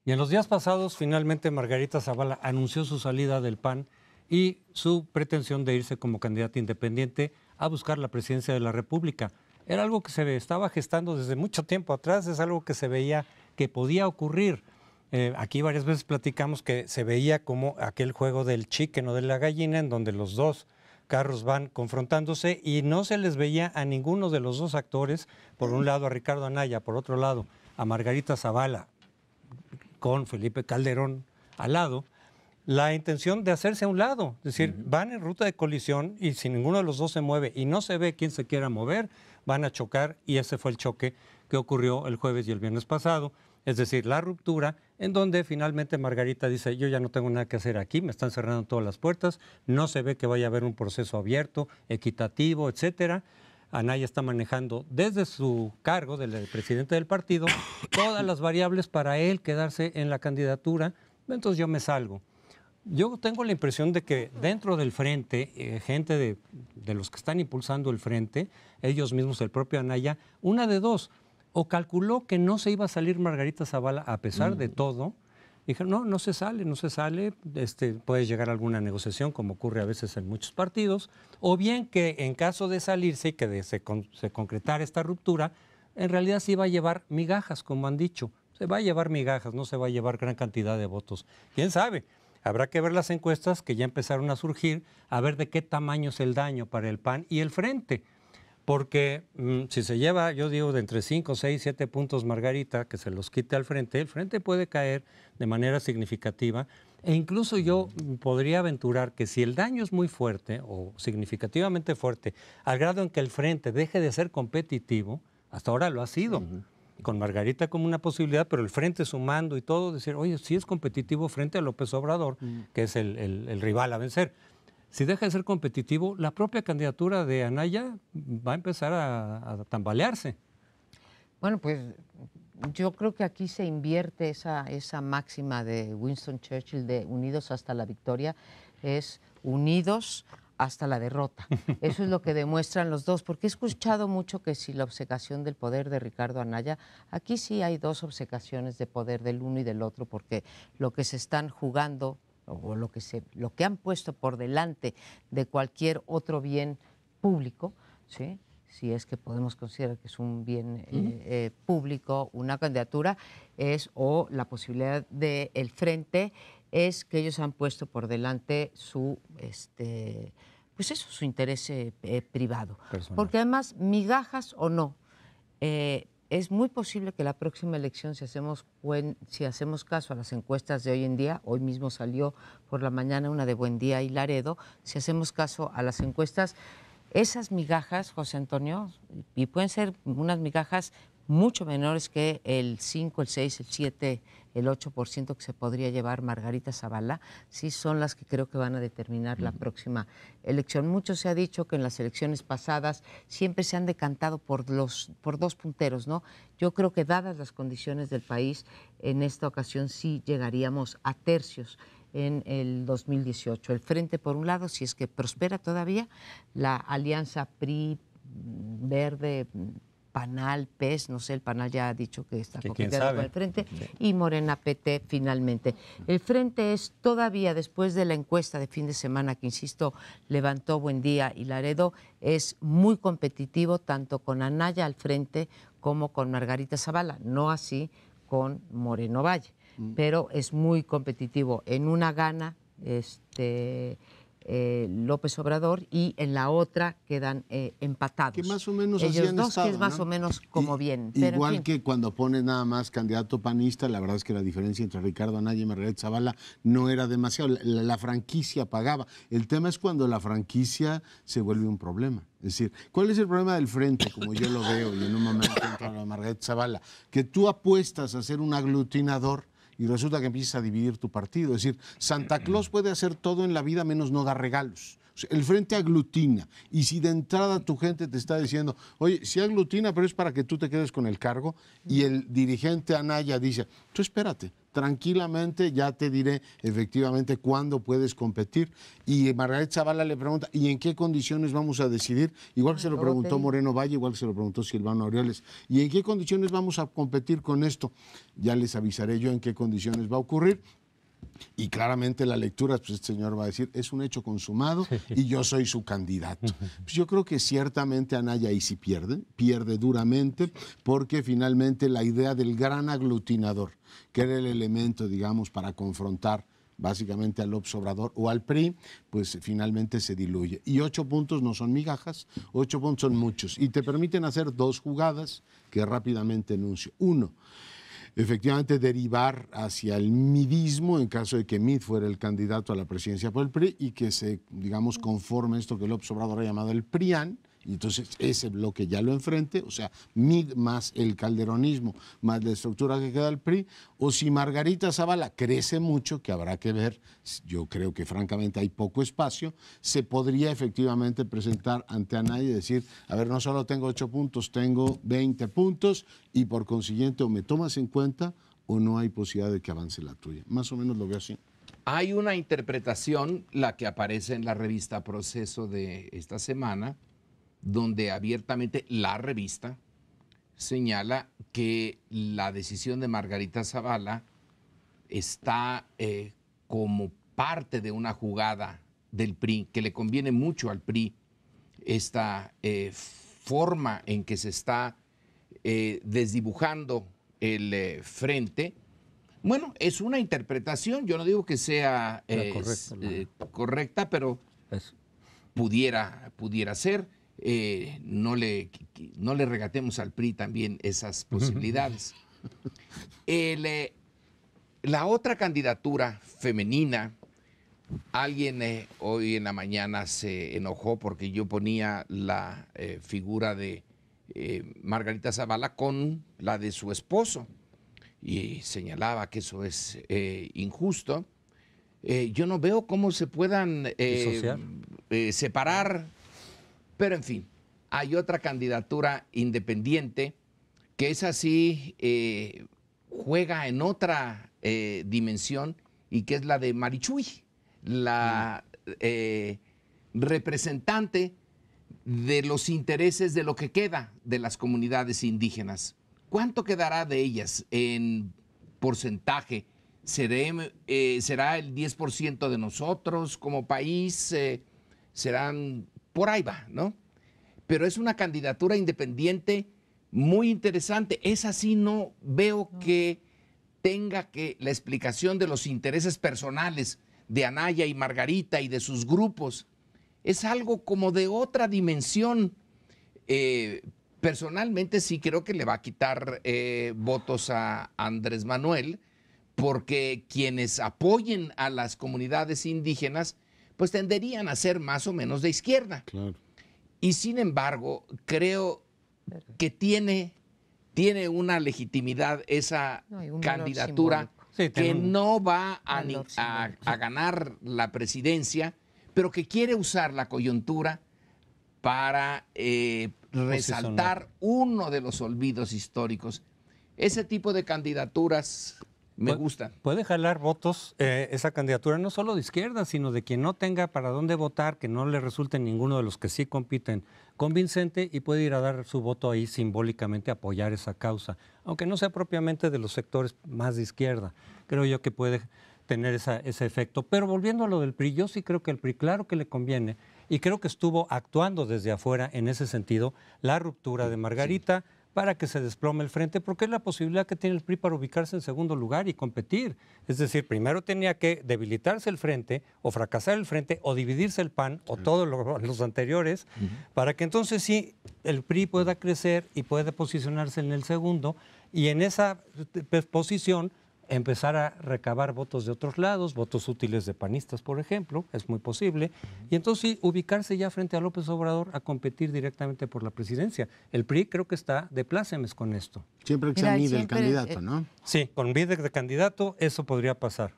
Y en los días pasados, finalmente, Margarita Zavala anunció su salida del PAN y su pretensión de irse como candidata independiente a buscar la presidencia de la República. Era algo que se estaba gestando desde mucho tiempo atrás, es algo que se veía que podía ocurrir. Aquí varias veces platicamos que se veía como aquel juego del chicken o de la gallina, en donde los dos carros van confrontándose y no se les veía a ninguno de los dos actores, por un lado a Ricardo Anaya, por otro lado a Margarita Zavala, con Felipe Calderón al lado, la intención de hacerse a un lado. Es decir, van en ruta de colisión y si ninguno de los dos se mueve y no se ve quién se quiera mover, van a chocar, y ese fue el choque que ocurrió el jueves y el viernes pasado. Es decir, la ruptura en donde finalmente Margarita dice, yo ya no tengo nada que hacer aquí, me están cerrando todas las puertas, no se ve que vaya a haber un proceso abierto, equitativo, etcétera. Anaya está manejando desde su cargo del presidente del partido todas las variables para él quedarse en la candidatura, entonces yo me salgo. Yo tengo la impresión de que dentro del frente, gente de los que están impulsando el frente, ellos mismos, el propio Anaya, una de dos, o calculó que no se iba a salir Margarita Zavala a pesar de todo. Dijeron, no se sale, puede llegar a alguna negociación, como ocurre a veces en muchos partidos, o bien que en caso de salirse y que se concretara esta ruptura, en realidad se iba a llevar migajas, como han dicho. Se va a llevar migajas, no se va a llevar gran cantidad de votos. ¿Quién sabe? Habrá que ver las encuestas que ya empezaron a surgir, a ver de qué tamaño es el daño para el PAN y el Frente. Porque si se lleva, yo digo, de entre 5, 6, 7 puntos Margarita, que se los quite al Frente, el Frente puede caer de manera significativa. E incluso yo podría aventurar que si el daño es muy fuerte o significativamente fuerte, al grado en que el Frente deje de ser competitivo, hasta ahora lo ha sido, con Margarita como una posibilidad, pero el Frente sumando y todo, decir, oye, sí es competitivo frente a López Obrador, que es el rival a vencer. Si deja de ser competitivo, la propia candidatura de Anaya va a empezar a tambalearse. Bueno, pues yo creo que aquí se invierte esa máxima de Winston Churchill de unidos hasta la victoria, es unidos hasta la derrota. Eso es lo que demuestran los dos, porque he escuchado mucho que si la obcecación del poder de Ricardo Anaya, aquí sí hay dos obcecaciones de poder del uno y del otro, porque lo que se están jugando o lo que han puesto por delante de cualquier otro bien público, ¿sí? Si es que podemos considerar que es un bien público, una candidatura, o la posibilidad del Frente, es que ellos han puesto por delante su su interés privado. Personal. Porque además, migajas o no, es muy posible que la próxima elección, si hacemos caso a las encuestas de hoy en día, hoy mismo salió por la mañana una de Buendía y Laredo, si hacemos caso a las encuestas, esas migajas, José Antonio, y pueden ser unas migajas mucho menores que el 5, el 6, el 7, el 8% que se podría llevar Margarita Zavala, sí son las que creo que van a determinar la próxima elección. Mucho se ha dicho que en las elecciones pasadas siempre se han decantado por dos punteros, ¿no? Yo creo que dadas las condiciones del país, en esta ocasión sí llegaríamos a tercios en el 2018. El Frente, por un lado, si es que prospera todavía, la alianza PRI, Verde, PANAL, PES, no sé, el PANAL ya ha dicho que está compitiendo con el Frente, y Morena, PT, finalmente. El Frente es todavía, después de la encuesta de fin de semana, que insisto, levantó Buendía y Laredo, es muy competitivo tanto con Anaya al frente como con Margarita Zavala, no así con Moreno Valle, pero es muy competitivo. En una gana López Obrador y en la otra quedan empatados. Que más o menos ellos así han dos, estado, que es más o menos como bien. Pero igual en fin, que cuando pone nada más candidato panista, la verdad es que la diferencia entre Ricardo Anaya y Margarita Zavala no era demasiado. La franquicia pagaba. El tema es cuando la franquicia se vuelve un problema. Es decir, ¿cuál es el problema del Frente, como yo lo veo, y en un momento entra la Margarita Zavala? Que tú apuestas a ser un aglutinador y resulta que empiezas a dividir tu partido. Es decir, Santa Claus puede hacer todo en la vida menos no dar regalos. O sea, el Frente aglutina, y si de entrada tu gente te está diciendo, oye, sí aglutina, pero es para que tú te quedes con el cargo, y el dirigente Anaya dice, tú espérate, tranquilamente ya te diré efectivamente cuándo puedes competir. Y Margarita Zavala le pregunta, ¿y en qué condiciones vamos a decidir? Igual que se lo preguntó Moreno Valle, igual que se lo preguntó Silvano Aureoles. ¿Y en qué condiciones vamos a competir con esto? Ya les avisaré yo en qué condiciones va a ocurrir. Y claramente la lectura, pues este señor va a decir, es un hecho consumado y yo soy su candidato. Pues yo creo que ciertamente Anaya ahí sí pierde duramente, porque finalmente la idea del gran aglutinador, que era el elemento, digamos, para confrontar básicamente al López Obrador o al PRI, pues finalmente se diluye. Y 8 puntos no son migajas, 8 puntos son muchos y te permiten hacer 2 jugadas que rápidamente enuncio. Uno, efectivamente derivar hacia el midismo en caso de que Mid fuera el candidato a la presidencia por el PRI y que se, digamos, conforme esto que López Obrador ha llamado el PRIAN, y entonces ese bloque ya lo enfrente, o sea, Mid más el calderonismo, más la estructura que queda el PRI, o si Margarita Zavala crece mucho, que habrá que ver, yo creo que francamente hay poco espacio, se podría efectivamente presentar ante Anaya y decir, a ver, no solo tengo 8 puntos, tengo 20 puntos, y por consiguiente o me tomas en cuenta o no hay posibilidad de que avance la tuya. Más o menos lo veo así. Hay una interpretación, la que aparece en la revista Proceso de esta semana, donde abiertamente la revista señala que la decisión de Margarita Zavala está como parte de una jugada del PRI, que le conviene mucho al PRI esta forma en que se está desdibujando el frente. Bueno, es una interpretación, yo no digo que sea correcta, pero pudiera ser. No le regatemos al PRI también esas posibilidades. La otra candidatura femenina, alguien hoy en la mañana se enojó porque yo ponía la figura de Margarita Zavala con la de su esposo y señalaba que eso es injusto. Yo no veo cómo se puedan separar. Pero en fin, hay otra candidatura independiente que es así, juega en otra dimensión y que es la de Marichuy, la representante de los intereses de lo que queda de las comunidades indígenas. ¿Cuánto quedará de ellas en porcentaje? ¿Será el 10% de nosotros como país? ¿Serán...? Por ahí va, ¿no? Pero es una candidatura independiente muy interesante. Es así, no veo que tenga que la explicación de los intereses personales de Anaya y Margarita y de sus grupos. Es algo como de otra dimensión. Personalmente sí creo que le va a quitar votos a Andrés Manuel, porque quienes apoyen a las comunidades indígenas pues tenderían a ser más o menos de izquierda. Claro. Y sin embargo, creo que tiene una legitimidad esa candidatura que no va a ganar la presidencia, pero que quiere usar la coyuntura para resaltar uno de los olvidos históricos. Ese tipo de candidaturas me gustan. Puede jalar votos esa candidatura, no solo de izquierda, sino de quien no tenga para dónde votar, que no le resulte ninguno de los que sí compiten convincente, y puede ir a dar su voto ahí simbólicamente, apoyar esa causa, aunque no sea propiamente de los sectores más de izquierda. Creo yo que puede tener ese efecto. Pero volviendo a lo del PRI, yo sí creo que el PRI, claro que le conviene, y creo que estuvo actuando desde afuera en ese sentido, la ruptura de Margarita, sí, para que se desplome el frente, porque es la posibilidad que tiene el PRI para ubicarse en segundo lugar y competir. Es decir, primero tenía que debilitarse el frente, o fracasar el frente, o dividirse el PAN, o todos los anteriores, para que entonces sí el PRI pueda crecer y pueda posicionarse en el segundo, y en esa posición empezar a recabar votos de otros lados, votos útiles de panistas, por ejemplo, es muy posible, y entonces sí, ubicarse ya frente a López Obrador a competir directamente por la presidencia. El PRI creo que está de plácemes con esto. Siempre que sea Mid el candidato, ¿no? Sí, con Mid de candidato eso podría pasar.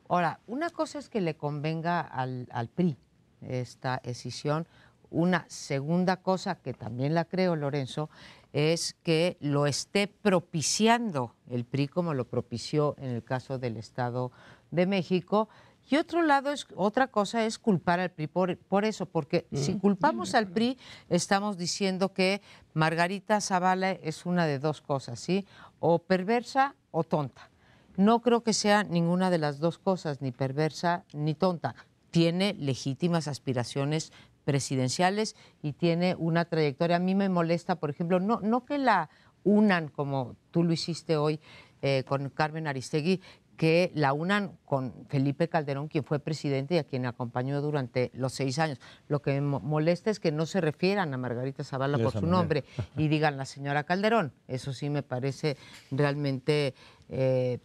Ahora, una cosa es que le convenga al PRI esta decisión. Una segunda cosa, que también la creo, Lorenzo, es que lo esté propiciando el PRI como lo propició en el caso del Estado de México. Y otra cosa es culpar al PRI por eso, porque si culpamos al PRI, estamos diciendo que Margarita Zavala es una de dos cosas, ¿sí? O perversa o tonta. No creo que sea ninguna de las dos cosas, ni perversa ni tonta. Tiene legítimas aspiraciones presidenciales y tiene una trayectoria. A mí me molesta, por ejemplo, no que la unan como tú lo hiciste hoy con Carmen Aristegui, que la unan con Felipe Calderón, quien fue presidente y a quien acompañó durante los 6 años. Lo que me molesta es que no se refieran a Margarita Zavala por su nombre y digan la señora Calderón. Eso sí me parece realmente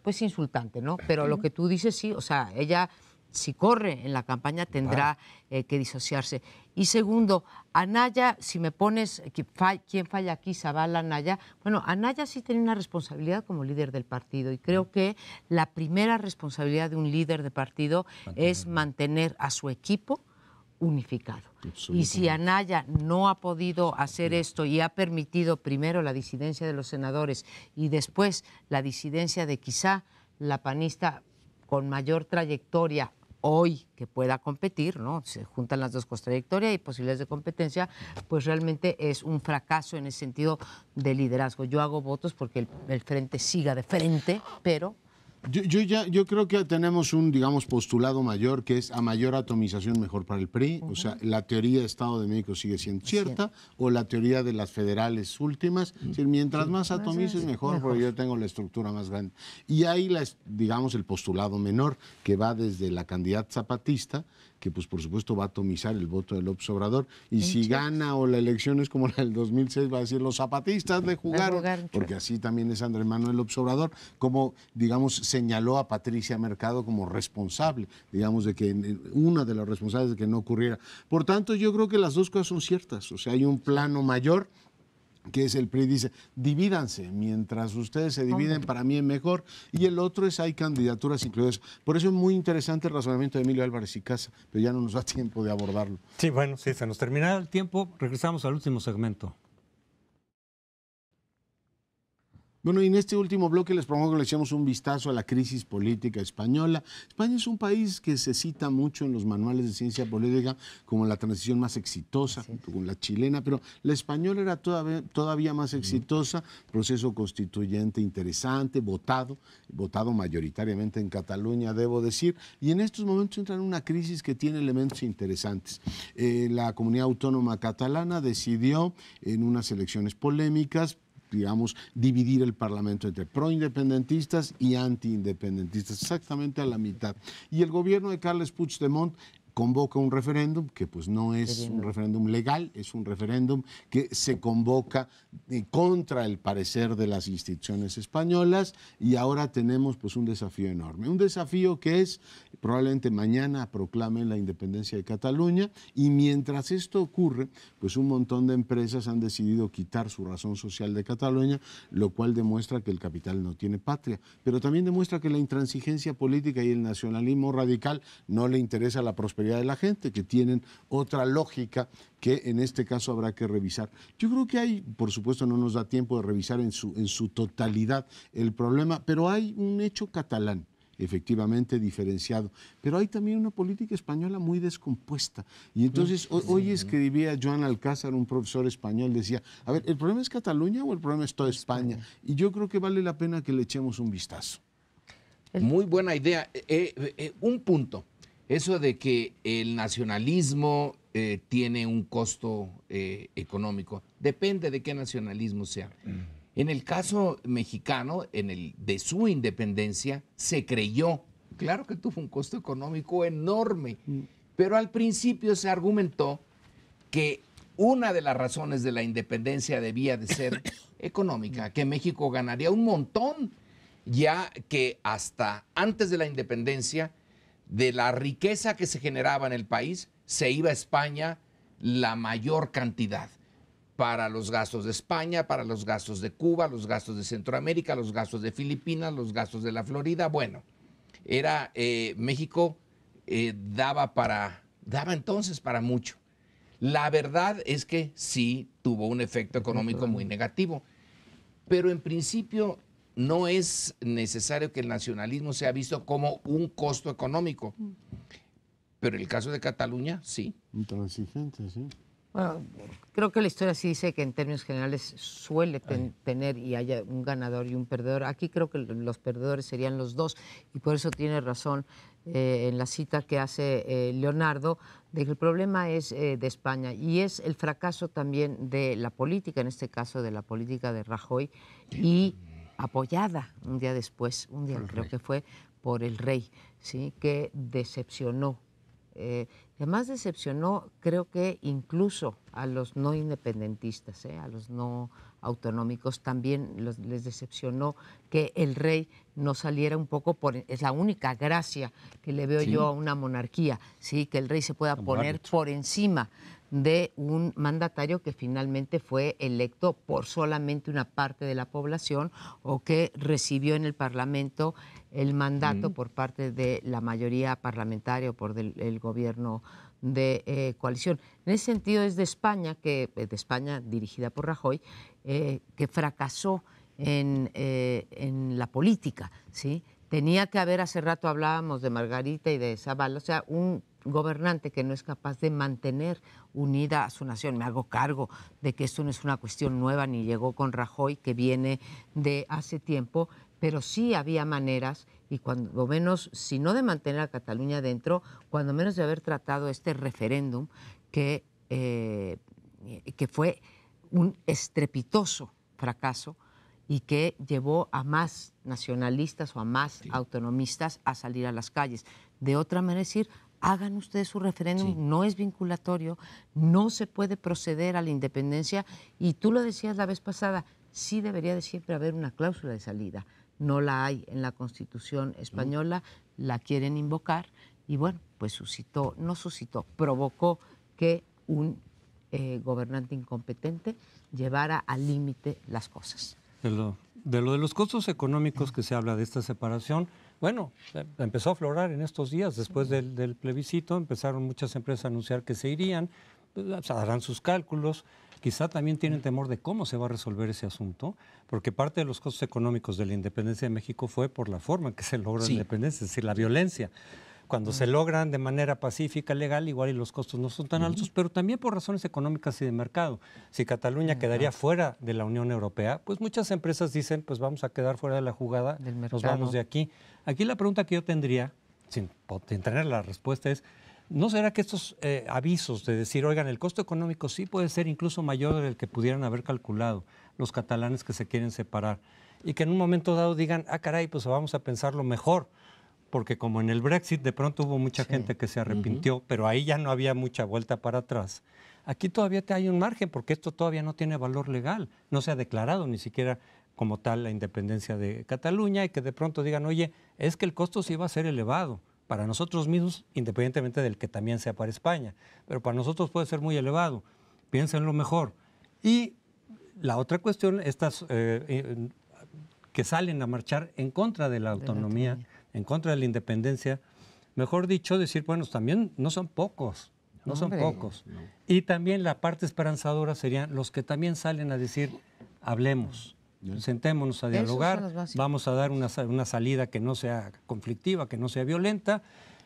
pues insultante, ¿no? Pero lo que tú dices, sí, o sea, ella, si corre en la campaña, tendrá que disociarse. Y segundo, Anaya, si me pones quién falla aquí, Zavala, Anaya, bueno, Anaya sí tiene una responsabilidad como líder del partido y creo que la primera responsabilidad de un líder de partido es mantener a su equipo unificado. Y si Anaya no ha podido hacer esto y ha permitido primero la disidencia de los senadores y después la disidencia de quizá la panista con mayor trayectoria hoy que pueda competir, ¿no? Se juntan las dos cosas, trayectoria y posibilidades de competencia, pues realmente es un fracaso en el sentido de liderazgo. Yo hago votos porque el frente siga de frente, pero... Yo creo que tenemos un, digamos, postulado mayor, que es a mayor atomización mejor para el PRI. O sea, la teoría de Estado de México sigue siendo cierta, o la teoría de las federales últimas. Es decir, mientras más atomices, mejor, porque yo tengo la estructura más grande. Y ahí, digamos, el postulado menor, que va desde la candidata zapatista, que pues por supuesto va a atomizar el voto de López Obrador, y si gana o la elección es como la del 2006, va a decir los zapatistas le jugaron, porque así también es Andrés Manuel López Obrador, como digamos señaló a Patricia Mercado como responsable, digamos de que una de las responsables de que no ocurriera. Por tanto, yo creo que las dos cosas son ciertas, o sea, hay un plano mayor, que es el PRI, dice, divídanse, mientras ustedes se dividen, para mí es mejor, y el otro es, hay candidaturas incluidas. Por eso es muy interesante el razonamiento de Emilio Álvarez y Casa, pero ya no nos da tiempo de abordarlo. Sí, bueno, sí, se nos terminará el tiempo, regresamos al último segmento. Bueno, y en este último bloque les propongo que le echemos un vistazo a la crisis política española. España es un país que se cita mucho en los manuales de ciencia política como la transición más exitosa, junto con la chilena, pero la española era todavía más exitosa, proceso constituyente interesante, votado mayoritariamente en Cataluña, debo decir, y en estos momentos entra en una crisis que tiene elementos interesantes. La comunidad autónoma catalana decidió en unas elecciones polémicas, digamos, dividir el Parlamento entre proindependentistas y antiindependentistas, exactamente a la mitad. Y el gobierno de Carles Puigdemont convoca un referéndum que pues no es un referéndum legal, es un referéndum que se convoca contra el parecer de las instituciones españolas, y ahora tenemos pues un desafío enorme, un desafío que es probablemente mañana proclamen la independencia de Cataluña, y mientras esto ocurre pues un montón de empresas han decidido quitar su razón social de Cataluña, lo cual demuestra que el capital no tiene patria, pero también demuestra que la intransigencia política y el nacionalismo radical no le interesa la prosperidad de la gente, que tienen otra lógica que en este caso habrá que revisar. Yo creo que hay, por supuesto no nos da tiempo de revisar en su totalidad el problema, pero hay un hecho catalán efectivamente diferenciado, pero hay también una política española muy descompuesta, y entonces hoy escribía Joan Alcázar, un profesor español, decía, a ver, ¿el problema es Cataluña o el problema es toda España? Y yo creo que vale la pena que le echemos un vistazo. Muy buena idea. Un punto. Eso de que el nacionalismo tiene un costo económico, depende de qué nacionalismo sea. En el caso mexicano, de su independencia, se creyó, claro que tuvo un costo económico enorme, pero al principio se argumentó que una de las razones de la independencia debía de ser económica, que México ganaría un montón, ya que hasta antes de la independencia, de la riqueza que se generaba en el país, se iba a España la mayor cantidad para los gastos de España, para los gastos de Cuba, los gastos de Centroamérica, los gastos de Filipinas, los gastos de la Florida. Bueno, México daba entonces para mucho. La verdad es que sí tuvo un efecto económico muy negativo, pero en principio no es necesario que el nacionalismo sea visto como un costo económico. Pero en el caso de Cataluña, sí. Intransigente, sí. Bueno, creo que la historia sí dice que en términos generales suele tener y haya un ganador y un perdedor. Aquí creo que los perdedores serían los dos, y por eso tiene razón en la cita que hace Leonardo, de que el problema es de España y es el fracaso también de la política, en este caso de la política de Rajoy, y apoyada un día después, creo que fue, por el rey, ¿sí? Que decepcionó. Además decepcionó, creo que incluso a los no independentistas, a los no autonómicos, también les decepcionó que el rey no saliera un poco es la única gracia que le veo yo a una monarquía, ¿sí? Que el rey se pueda poner por encima de un mandatario que finalmente fue electo por solamente una parte de la población o que recibió en el Parlamento el mandato por parte de la mayoría parlamentaria o por el gobierno de coalición. En ese sentido es de España, dirigida por Rajoy, que fracasó en la política, ¿sí? Tenía que haber, hace rato hablábamos de Margarita y de Zavala, o sea, un gobernante que no es capaz de mantener unida a su nación. Me hago cargo de que esto no es una cuestión nueva ni llegó con Rajoy, que viene de hace tiempo, pero sí había maneras, y cuando menos, si no de mantener a Cataluña dentro, cuando menos de haber tratado este referéndum que fue un estrepitoso fracaso y que llevó a más nacionalistas o a más autonomistas a salir a las calles. De otra manera, decir, hagan ustedes su referéndum, no es vinculatorio, no se puede proceder a la independencia, y tú lo decías la vez pasada, sí debería de siempre haber una cláusula de salida. No la hay en la Constitución española, la quieren invocar, y bueno, pues provocó que un gobernante incompetente llevara al límite las cosas. De los costos económicos que se habla de esta separación, bueno, empezó a aflorar en estos días, después del plebiscito, empezaron muchas empresas a anunciar que se irían, pues, harán sus cálculos, quizá también tienen temor de cómo se va a resolver ese asunto, porque parte de los costos económicos de la independencia de México fue por la forma en que se logra la independencia, es decir, la violencia. Cuando se logran de manera pacífica, legal, igual y los costos no son tan altos, pero también por razones económicas y de mercado. Si Cataluña quedaría fuera de la Unión Europea, pues muchas empresas dicen, pues vamos a quedar fuera de la jugada, nos vamos de aquí. Aquí la pregunta que yo tendría, sin tener la respuesta, es, ¿no será que estos avisos de decir, oigan, el costo económico sí puede ser incluso mayor del que pudieran haber calculado los catalanes que se quieren separar, y que en un momento dado digan, ah, caray, pues vamos a pensarlo mejor? Porque como en el Brexit de pronto hubo mucha gente que se arrepintió, pero ahí ya no había mucha vuelta para atrás. Aquí todavía hay un margen, porque esto todavía no tiene valor legal, no se ha declarado ni siquiera como tal la independencia de Cataluña, y que de pronto digan, oye, es que el costo sí va a ser elevado para nosotros mismos, independientemente del que también sea para España, pero para nosotros puede ser muy elevado, piénsenlo mejor. Y la otra cuestión, estas que salen a marchar en contra de la autonomía, en contra de la independencia, mejor dicho, decir, bueno, también no son pocos, no son pocos. No. Y también la parte esperanzadora serían los que también salen a decir, hablemos, sentémonos a dialogar, vamos a dar una salida que no sea conflictiva, que no sea violenta,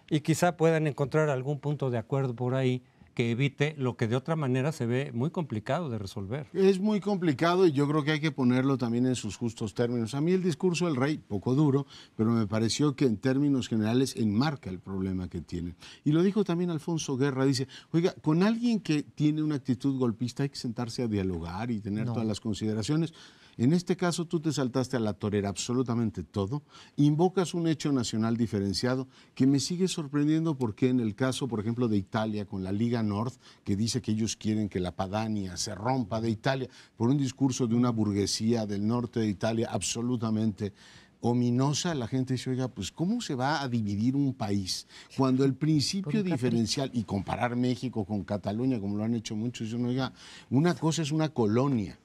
y quizá puedan encontrar algún punto de acuerdo por ahí que evite lo que de otra manera se ve muy complicado de resolver. Es muy complicado, y yo creo que hay que ponerlo también en sus justos términos. A mí el discurso del rey, poco duro, pero me pareció que en términos generales enmarca el problema que tienen. Y lo dijo también Alfonso Guerra, dice, oiga, con alguien que tiene una actitud golpista hay que sentarse a dialogar y tener todas las consideraciones. En este caso tú te saltaste a la torera absolutamente todo, invocas un hecho nacional diferenciado que me sigue sorprendiendo, porque en el caso, por ejemplo, de Italia con la Liga Nord, que dice que ellos quieren que la Padania se rompa de Italia por un discurso de una burguesía del norte de Italia absolutamente ominosa, la gente dice, oiga, pues ¿cómo se va a dividir un país cuando el principio diferencial, y comparar México con Cataluña, como lo han hecho muchos, dicen, oiga, una cosa es una colonia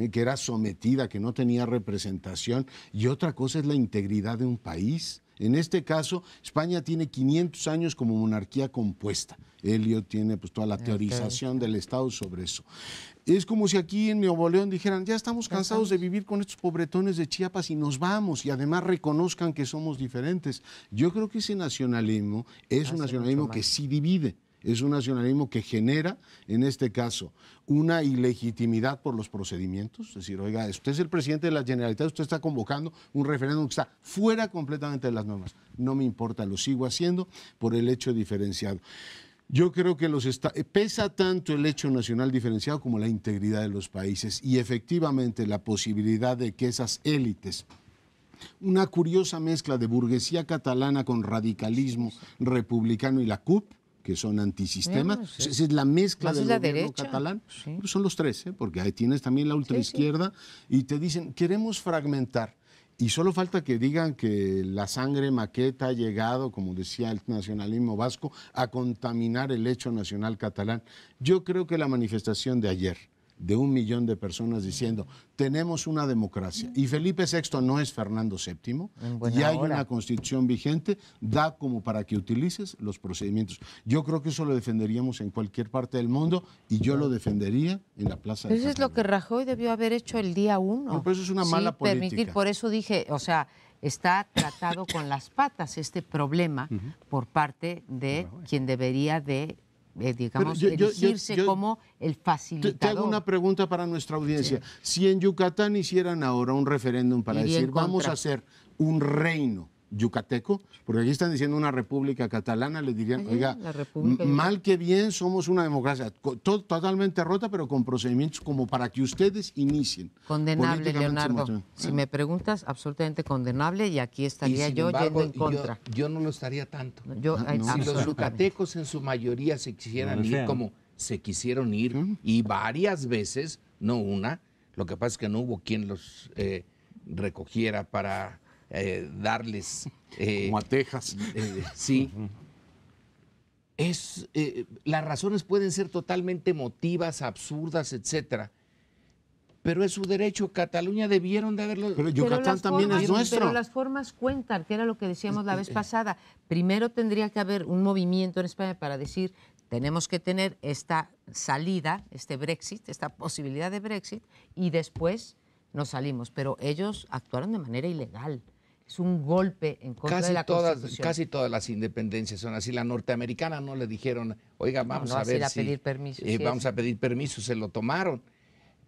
que era sometida, que no tenía representación, y otra cosa es la integridad de un país. En este caso, España tiene 500 años como monarquía compuesta. Elliot tiene pues toda la teorización del Estado sobre eso. Es como si aquí en Nuevo León dijeran, ya estamos cansados de vivir con estos pobretones de Chiapas y nos vamos, y además reconozcan que somos diferentes. Yo creo que ese nacionalismo es un nacionalismo que sí divide. Es un nacionalismo que genera, en este caso, una ilegitimidad por los procedimientos. Es decir, oiga, usted es el presidente de la Generalitat, usted está convocando un referéndum que está fuera completamente de las normas. No me importa, lo sigo haciendo por el hecho diferenciado. Yo creo que pesa tanto el hecho nacional diferenciado como la integridad de los países, y efectivamente la posibilidad de que esas élites una curiosa mezcla de burguesía catalana con radicalismo republicano y la CUP, que son antisistemas. No, sí. Esa es la mezcla del gobierno derecha. catalán. Sí. Son los tres, porque ahí tienes también la ultraizquierda, y te dicen, queremos fragmentar. Y solo falta que digan que la sangre maqueta ha llegado, como decía el nacionalismo vasco, a contaminar el hecho nacional catalán. Yo creo que la manifestación de ayer, de 1 millón de personas diciendo, tenemos una democracia, y Felipe VI no es Fernando VII, y hay una constitución vigente, da como para que utilices los procedimientos. Yo creo que eso lo defenderíamos en cualquier parte del mundo, y yo lo defendería en la Plaza de Pero eso es lo que Rajoy debió haber hecho el día 1. No, pero eso es una mala política. Por eso dije, o sea, está tratado con las patas este problema por parte de quien debería de digamos, elegirse como el facilitador. Te hago una pregunta para nuestra audiencia. Si en Yucatán hicieran ahora un referéndum para decir, vamos a hacer un reino yucateco, porque aquí están diciendo una república catalana, le dirían, oiga, mal que bien somos una democracia totalmente rota, pero con procedimientos como para que ustedes inicien. Condenable, Leonardo. Si me preguntas, absolutamente condenable, y aquí estaría yo yendo en contra. Yo no lo estaría tanto. Si los yucatecos en su mayoría se quisieran ir como se quisieron ir, y varias veces, no una, lo que pasa es que no hubo quien los recogiera para darles... como a Texas. Sí. Las razones pueden ser totalmente emotivas, absurdas, etcétera. Pero es su derecho. Cataluña debieron de haberlo... Pero Yucatán también es nuestro. Pero las formas cuentan, que era lo que decíamos la vez pasada. Primero tendría que haber un movimiento en España para decir, tenemos que tener esta salida, este Brexit, esta posibilidad de Brexit, y después nos salimos. Pero ellos actuaron de manera ilegal. Es un golpe en contra de la Constitución. Casi todas las independencias son así. La norteamericana no le dijeron, oiga, vamos a ver si... pedir permiso, vamos a pedir permiso, se lo tomaron.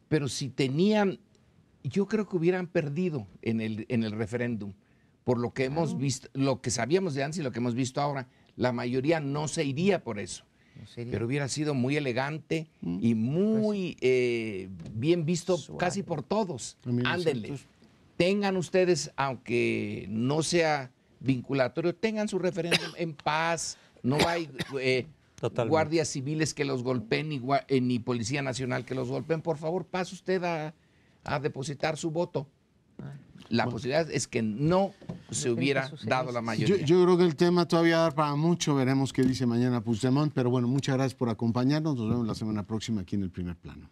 Pero si tenían... Yo creo que hubieran perdido en el referéndum. Por lo que hemos visto, lo que sabíamos de antes y lo que hemos visto ahora, la mayoría no se iría por eso. Pero hubiera sido muy elegante y muy bien visto casi por todos. Ándenle. Tengan ustedes, aunque no sea vinculatorio, tengan su referéndum en paz. No hay guardias civiles que los golpeen, ni Policía Nacional que los golpeen. Por favor, pase usted a depositar su voto. La posibilidad es que no se hubiera dado la mayoría. Yo creo que el tema todavía da para mucho. Veremos qué dice mañana Puigdemont. Pero bueno, muchas gracias por acompañarnos. Nos vemos la semana próxima aquí en El Primer Plano.